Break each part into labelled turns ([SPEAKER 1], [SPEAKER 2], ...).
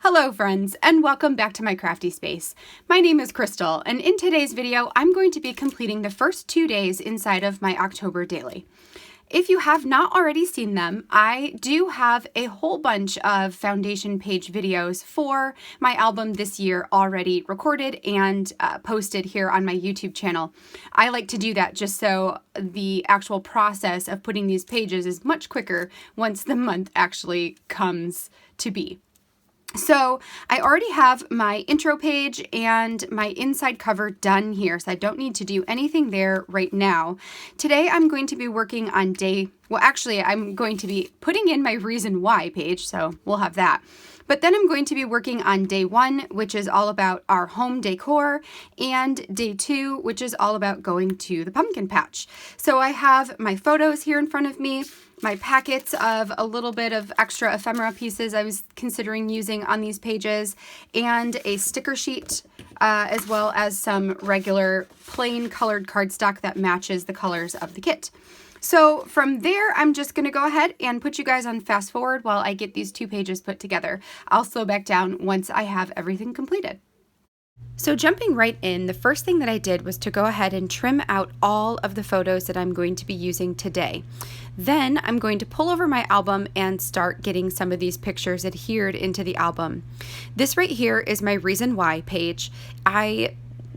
[SPEAKER 1] Hello friends, and welcome back to my crafty space. My name is Crystal, and in today's video, I'm going to be completing the first 2 days inside of my October daily. If you have not already seen them, I do have a whole bunch of foundation page videos for my album this year already recorded and posted here on my YouTube channel. I like to do that just so the actual process of putting these pages is much quicker once the month actually comes to be. So I already have my intro page and my inside cover done here, so I don't need to do anything there right now. Today I'm going to be working on I'm going to be putting in my reason why page, so we'll have that. But then I'm going to be working on day 1, which is all about our home decor, and day 2, which is all about going to the pumpkin patch. So I have my photos here in front of me, my packets of a little bit of extra ephemera pieces I was considering using on these pages, and a sticker sheet, as well as some regular plain colored cardstock that matches the colors of the kit. So from there, I'm just going to go ahead and put you guys on fast forward while I get these 2 pages put together. I'll slow back down once I have everything completed. So jumping right in, the first thing that I did was to go ahead and trim out all of the photos that I'm going to be using today. Then I'm going to pull over my album and start getting some of these pictures adhered into the album. This right here is my reason why page.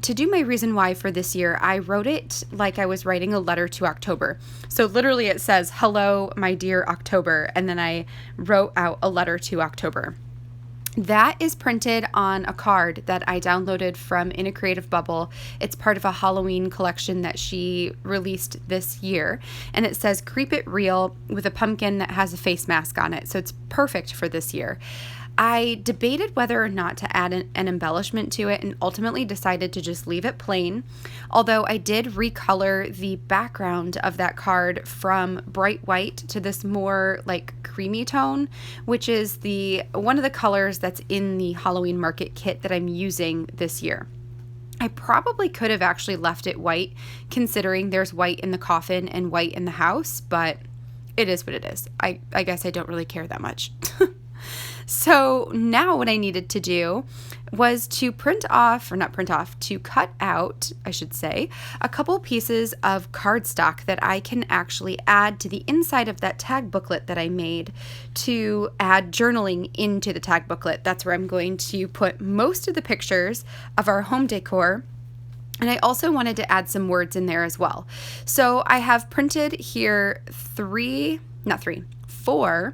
[SPEAKER 1] To do my reason why for this year, I wrote it like I was writing a letter to October. So literally it says, "Hello, my dear October," and then I wrote out a letter to October. That is printed on a card that I downloaded from In a Creative Bubble. It's part of a Halloween collection that she released this year. And it says, "Creep It Real," with a pumpkin that has a face mask on it. So it's perfect for this year. I debated whether or not to add an embellishment to it and ultimately decided to just leave it plain. Although I did recolor the background of that card from bright white to this more like creamy tone, which is one of the colors that's in the Halloween market kit that I'm using this year. I probably could have actually left it white, considering there's white in the coffin and white in the house, but it is what it is. I guess I don't really care that much. So now what I needed to do was to cut out, I should say, a couple pieces of cardstock that I can actually add to the inside of that tag booklet that I made to add journaling into the tag booklet. That's where I'm going to put most of the pictures of our home decor. And I also wanted to add some words in there as well. So I have printed here four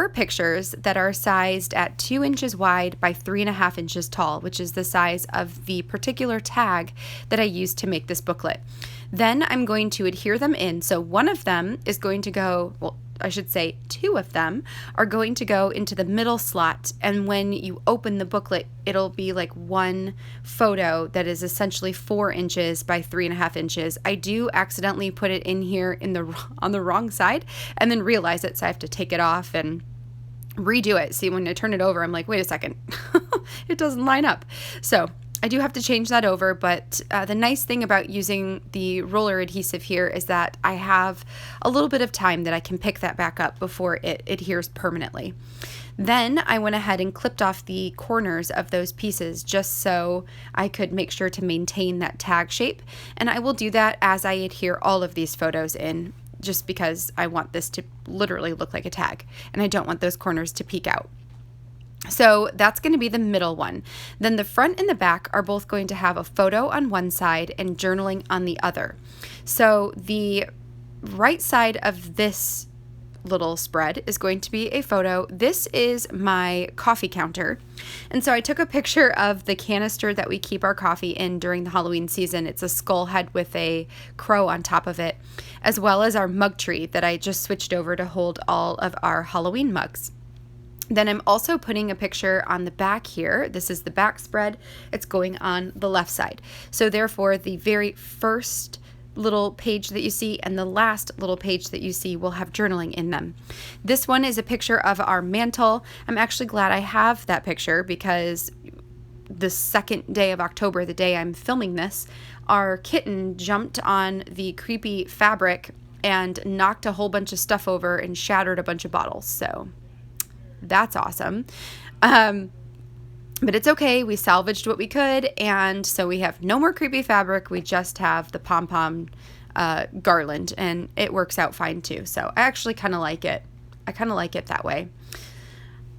[SPEAKER 1] pictures that are sized at 2 inches wide by 3.5 inches tall, which is the size of the particular tag that I used to make this booklet. Then I'm going to adhere them in. So one of them is going to go, two of them are going to go into the middle slot. And when you open the booklet, it'll be like one photo that is essentially 4 inches by 3.5 inches. I do accidentally put it in here on the wrong side and then realize it. So I have to take it off and redo it. See, when I turn it over, I'm like, wait a second, it doesn't line up. So I do have to change that over, but the nice thing about using the roller adhesive here is that I have a little bit of time that I can pick that back up before it adheres permanently. Then I went ahead and clipped off the corners of those pieces just so I could make sure to maintain that tag shape, and I will do that as I adhere all of these photos in, just because I want this to literally look like a tag, and I don't want those corners to peek out. So that's going to be the middle one. Then the front and the back are both going to have a photo on one side and journaling on the other. So the right side of this little spread is going to be a photo. This is my coffee counter. And so I took a picture of the canister that we keep our coffee in during the Halloween season. It's a skull head with a crow on top of it, as well as our mug tree that I just switched over to hold all of our Halloween mugs. Then I'm also putting a picture on the back here. This is the back spread. It's going on the left side. So therefore, the very first little page that you see and the last little page that you see will have journaling in them. This one is a picture of our mantle. I'm actually glad I have that picture because the second day of October, the day I'm filming this, our kitten jumped on the creepy fabric and knocked a whole bunch of stuff over and shattered a bunch of bottles. So that's awesome. But it's okay. We salvaged what we could, and so we have no more creepy fabric. We just have the pom-pom garland, and it works out fine too. So I actually kind of like it. I kind of like it that way.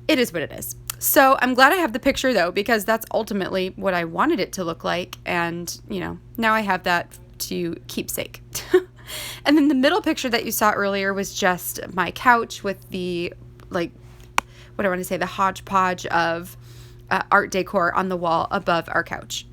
[SPEAKER 1] It is what it is. So I'm glad I have the picture though, because that's ultimately what I wanted it to look like. And, you know, now I have that to keepsake. And then the middle picture that you saw earlier was just my couch with the, like, what do I want to say, the hodgepodge of art decor on the wall above our couch.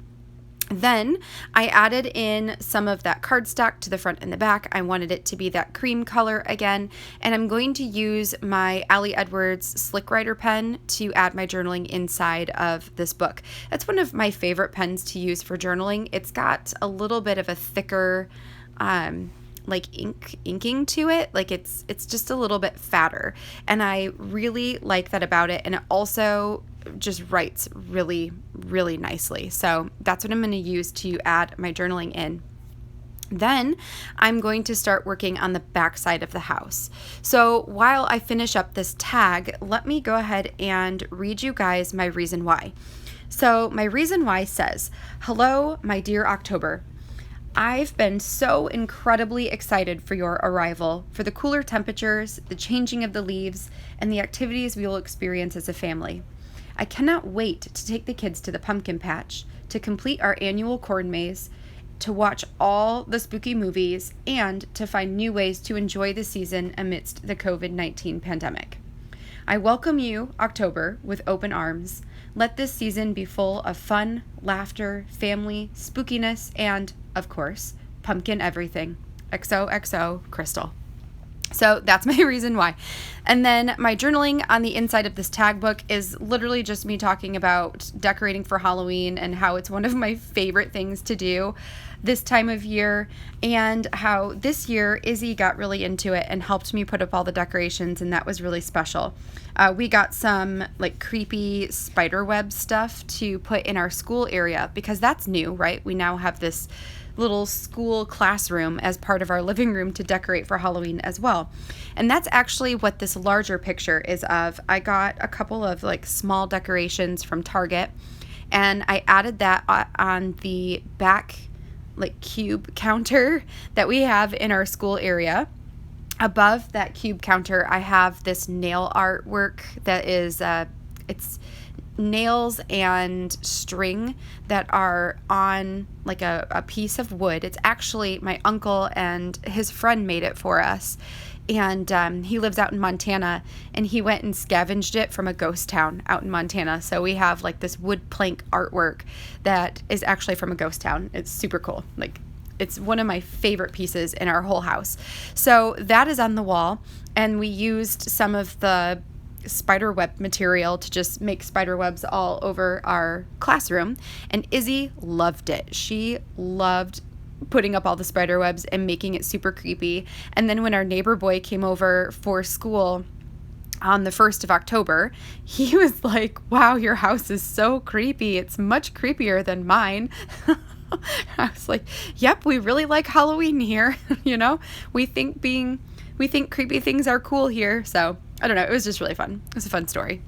[SPEAKER 1] Then I added in some of that cardstock to the front and the back. I wanted it to be that cream color again, and I'm going to use my Ali Edwards Slick Writer pen to add my journaling inside of this book. That's one of my favorite pens to use for journaling. It's got a little bit of a thicker like inking to it. Like it's just a little bit fatter, and I really like that about it. And it also just writes really, really nicely. So that's what I'm going to use to add my journaling in. Then I'm going to start working on the back side of the house. So while I finish up this tag, let me go ahead and read you guys my reason why. So my reason why says, "Hello, my dear October. I've been so incredibly excited for your arrival, for the cooler temperatures, the changing of the leaves, and the activities we will experience as a family. I cannot wait to take the kids to the pumpkin patch, to complete our annual corn maze, to watch all the spooky movies, and to find new ways to enjoy the season amidst the COVID-19 pandemic. I welcome you, October, with open arms. Let this season be full of fun, laughter, family, spookiness, and, of course, pumpkin everything. XOXO, Crystal." So that's my reason why. And then my journaling on the inside of this tag book is literally just me talking about decorating for Halloween and how it's one of my favorite things to do this time of year, and how this year Izzy got really into it and helped me put up all the decorations, and that was really special. We got some like creepy spider web stuff to put in our school area because that's new, right? We now have this little school classroom as part of our living room to decorate for Halloween as well. And that's actually what this larger picture is of. I got a couple of like small decorations from Target, and I added that on the back like cube counter that we have in our school area. Above that cube counter, I have this nail artwork that is it's nails and string that are on like a piece of wood. It's actually my uncle and his friend made it for us, and he lives out in Montana, and he went and scavenged it from a ghost town out in Montana. So we have like this wood plank artwork that is actually from a ghost town. It's super cool. Like it's one of my favorite pieces in our whole house. So that is on the wall, and we used some of the spider web material to just make spider webs all over our classroom, and Izzy loved it. She loved putting up all the spider webs and making it super creepy. And then when our neighbor boy came over for school on the 1st of October, he was like, "Wow, your house is so creepy. It's much creepier than mine." I was like, "Yep, we really like Halloween here." You know, we think creepy things are cool here. So I don't know. It was just really fun. It was a fun story.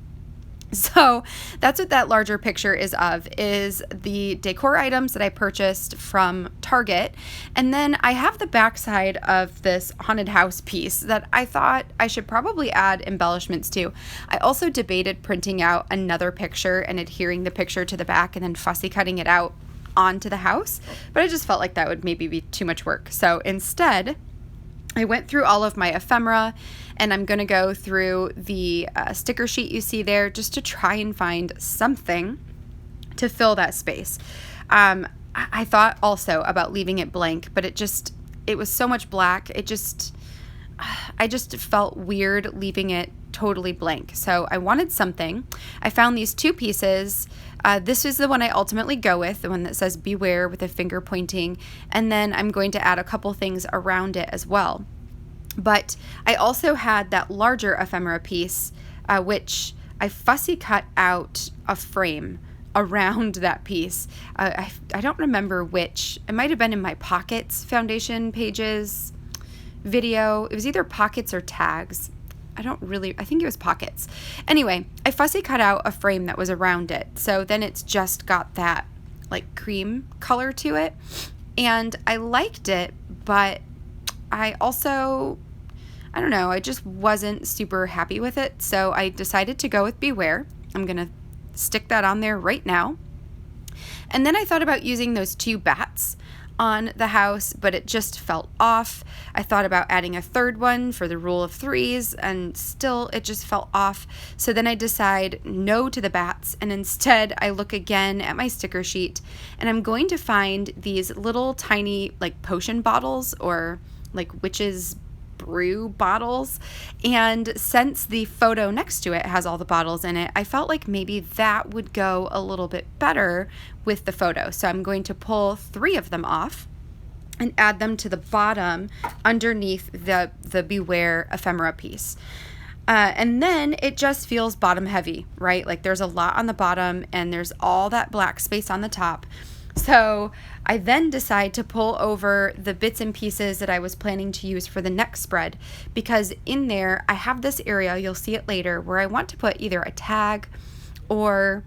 [SPEAKER 1] So that's what that larger picture is of, is the decor items that I purchased from Target. And then I have the backside of this haunted house piece that I thought I should probably add embellishments to. I also debated printing out another picture and adhering the picture to the back and then fussy cutting it out onto the house, but I just felt like that would maybe be too much work. So instead, I went through all of my ephemera, and I'm going to go through the sticker sheet you see there just to try and find something to fill that space. I thought also about leaving it blank, but it was so much black. I just felt weird leaving it totally blank. So I wanted something. I found these two pieces. This is the one I ultimately go with, the one that says "Beware" with a finger pointing, and then I'm going to add a couple things around it as well. But I also had that larger ephemera piece, which I fussy cut out a frame around that piece. I don't remember which. It might have been in my Pockets foundation pages video. It was either Pockets or Tags. I think it was pockets. Anyway, I fussy cut out a frame that was around it. So then it's just got that like cream color to it. And I liked it, but I don't know, I just wasn't super happy with it. So I decided to go with Beware. I'm going to stick that on there right now. And then I thought about using those 2 bats on the house, but it just felt off. I thought about adding a third one for the rule of 3s, and still it just felt off. So then I decide no to the bats, and instead I look again at my sticker sheet, and I'm going to find these little tiny like potion bottles or like witch's brew bottles. And since the photo next to it has all the bottles in it, I felt like maybe that would go a little bit better with the photo. So I'm going to pull 3 of them off and add them to the bottom underneath the Beware ephemera piece. And then it just feels bottom heavy, right? Like there's a lot on the bottom and there's all that black space on the top. So I then decide to pull over the bits and pieces that I was planning to use for the next spread, because in there I have this area, you'll see it later, where I want to put either a tag or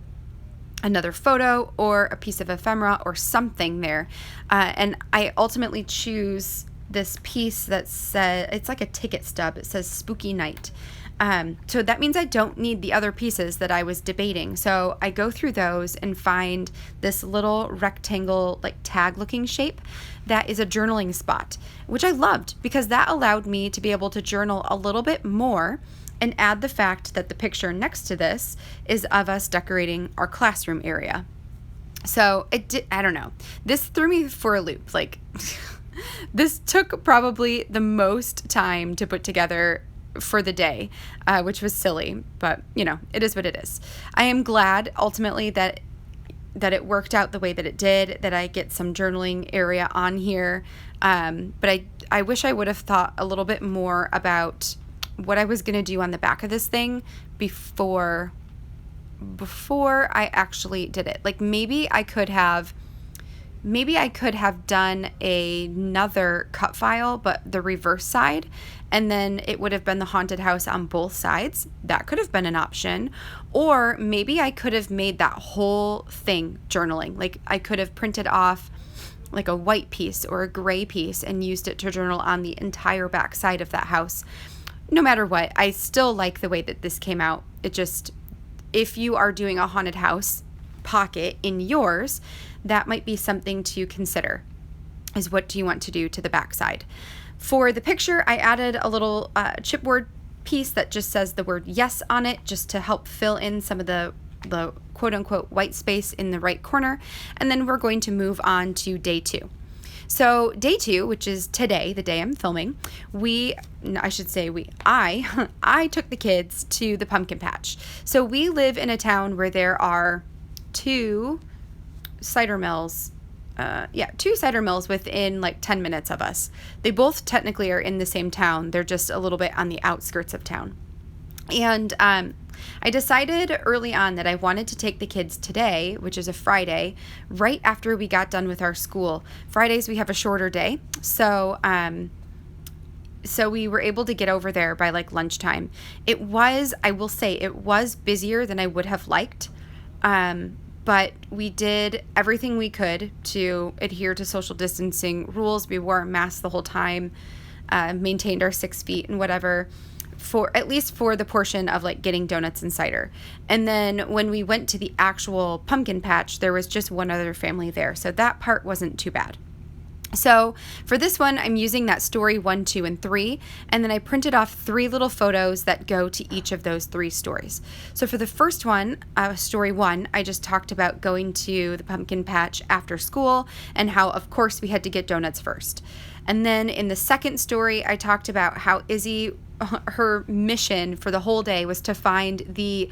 [SPEAKER 1] another photo or a piece of ephemera or something there. And I ultimately choose this piece that says, it's like a ticket stub. It says Spooky Night. So that means I don't need the other pieces that I was debating. So I go through those and find this little rectangle, like tag looking shape that is a journaling spot, which I loved because that allowed me to be able to journal a little bit more and add the fact that the picture next to this is of us decorating our classroom area. So I don't know. This threw me for a loop. Like this took probably the most time to put together for the day, which was silly, but you know, it is what it is. I am glad ultimately that it worked out the way that it did, that I get some journaling area on here. But I wish I would have thought a little bit more about what I was going to do on the back of this thing before I actually did it. Like maybe I could have done another cut file, but the reverse side, and then it would have been the haunted house on both sides. That could have been an option. Or maybe I could have made that whole thing journaling. Like I could have printed off like a white piece or a gray piece and used it to journal on the entire back side of that house. No matter what, I still like the way that this came out. It just, if you are doing a haunted house pocket in yours, that might be something to consider, is what do you want to do to the back side. For the picture, I added a little chipboard piece that just says the word yes on it, just to help fill in some of the quote unquote white space in the right corner. And then we're going to move on to day 2. So day 2, which is today, the day I'm filming, I took the kids to the pumpkin patch. So we live in a town where there are 2 cider mills. 2 cider mills within like 10 minutes of us. They both technically are in the same town. They're just a little bit on the outskirts of town. And I decided early on that I wanted to take the kids today, which is a Friday, right after we got done with our school. Fridays we have a shorter day. So we were able to get over there by like lunchtime. I will say it was busier than I would have liked. But we did everything we could to adhere to social distancing rules. We wore masks the whole time, maintained our 6 feet and whatever, at least for the portion of like getting donuts and cider. And then when we went to the actual pumpkin patch, there was just one other family there. So that part wasn't too bad. So for this one, I'm using that story 1, 2, and 3, and then I printed off 3 little photos that go to each of those 3 stories. So for the first one, story 1, I just talked about going to the pumpkin patch after school and how, of course, we had to get donuts first. And then in the second story, I talked about how Izzy, her mission for the whole day was to find the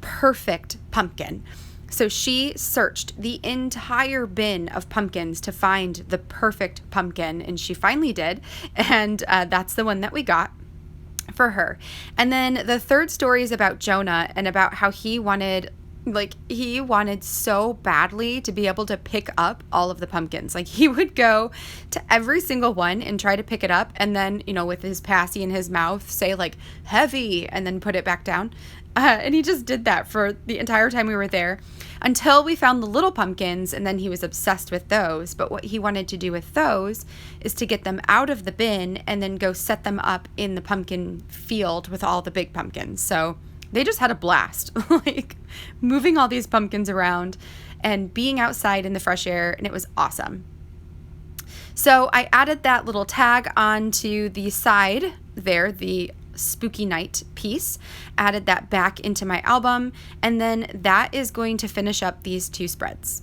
[SPEAKER 1] perfect pumpkin. So she searched the entire bin of pumpkins to find the perfect pumpkin, and she finally did, and that's the one that we got for her. And then the third story is about Jonah and about how he wanted, Like, he wanted so badly to be able to pick up all of the pumpkins. Like, he would go to every single one and try to pick it up, and then, you know, with his passy in his mouth, say like heavy, and then put it back down. And he just did that for the entire time we were there until we found the little pumpkins, and then he was obsessed with those. But what he wanted to do with those is to get them out of the bin and then go set them up in the pumpkin field with all the big pumpkins. So they just had a blast, like moving all these pumpkins around and being outside in the fresh air, and it was awesome. So I added that little tag onto the side there, the spooky night piece, added that back into my album, and then that is going to finish up these 2 spreads.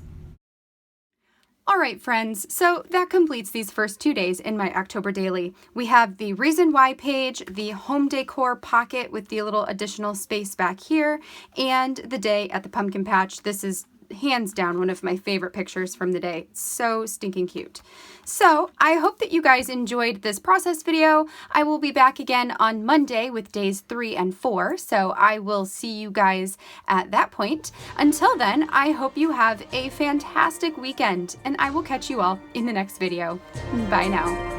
[SPEAKER 1] All right, friends, so that completes these first 2 days in my October daily. We have the reason why page, the home decor pocket with the little additional space back here, and the day at the pumpkin patch. This is hands down one of my favorite pictures from the day. It's so stinking cute. So I hope that you guys enjoyed this process video. I will be back again on Monday with days 3 and 4. So I will see you guys at that point. Until then, I hope you have a fantastic weekend, and I will catch you all in the next video. Bye now.